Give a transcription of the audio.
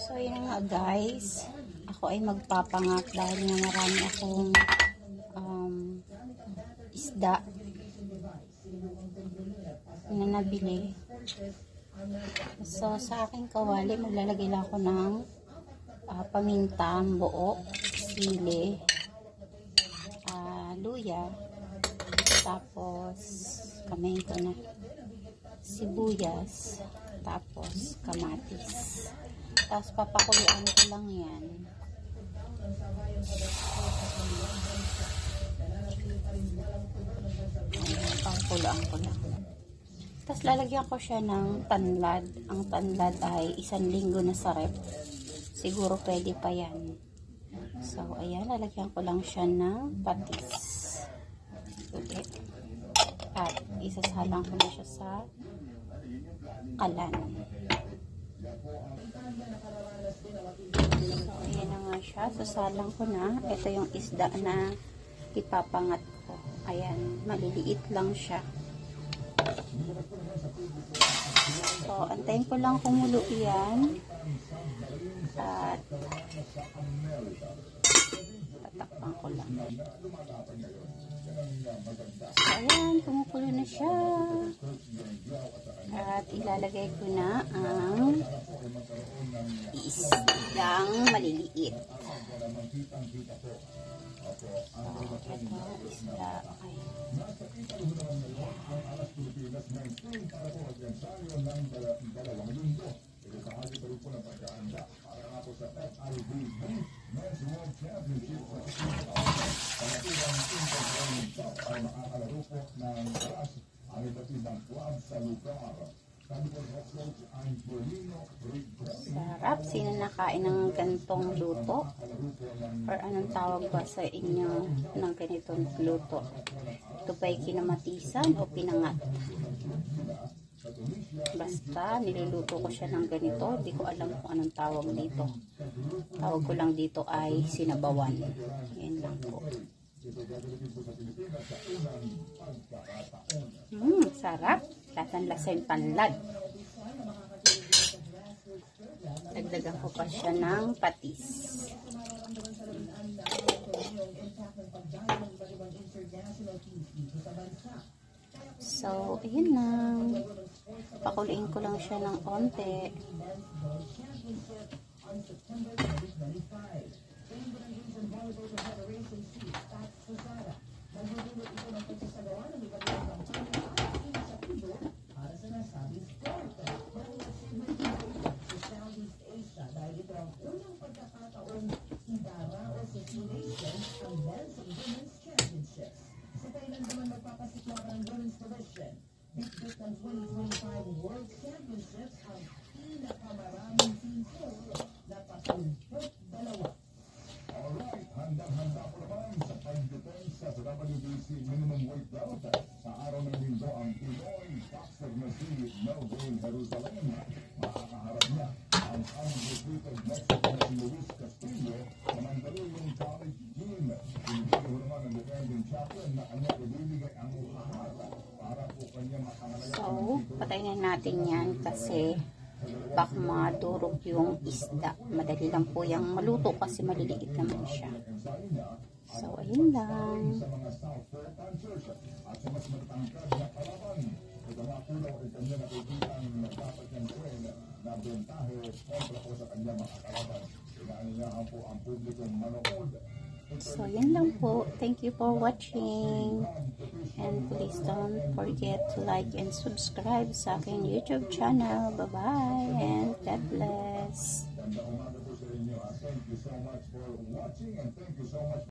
So, yun nga guys. Ako ay magpapangat dahil nga marami akong isda na nabili. So, sa aking kawali, maglalagay lang ako ng paminta, buo, sili, luya, tapos kamayin ko na sibuyas, tapos kamatis. Tapos papakulian ko lang yan. Pakulaan ko lang. Tapos lalagyan ko siya ng tanlad. Ang tanlad ay 1 linggo na sa rep. Siguro pwede pa yan. So, ayan, lalagyan ko lang siya ng patis. Ulit. At isasalang ko na siya sa kalan. So, ayan na nga siya. Sasalang ko na. Ito yung isda na ipapangat ko. Ayan, maliliit lang siya. So, antayin ko lang kumulo yan. At tatakpan ko lang. So, ayan, kumukulo na siya. At ilalagay ko na ang isdang maliliit. So, ito, isda. Sarap. Sino nakain ng gantong luto? Or anong tawag ba sa inyo ng ganitong luto? Ito ba'y kinamatisan o pinangat? Basta niluluto ko siya ng ganito. Hindi ko alam kung anong tawag dito. Tawag ko lang dito ay sinabawan. Yan lang po. Sarap. Lasan-lasa yung tanlad. Dagdagan ko pa siya ng patis. So, ayan lang. Pakuliin ko lang siya ng konti. WBC minimum weight belt sa araw ng Linggo ang Pinoy boxer na si Melvin Jerusalem. Makakaharap niya ang undefeated Mexican na si Luis Castillo sa Mandaluyong College Gym. Pinigil naman ang defending champion na kanya ibibigay ang lahat para po kanya makangalaya. So, patayin na natin yan kasi baka madurog yung isda. Madali lang po yung maluto kasi maliliit naman siya. So, ayun lang. So, yun lang po. Thank you for watching. And please don't forget to like and subscribe sa aking YouTube channel. Bye-bye and God bless. Thank you so much for watching and thank you so much.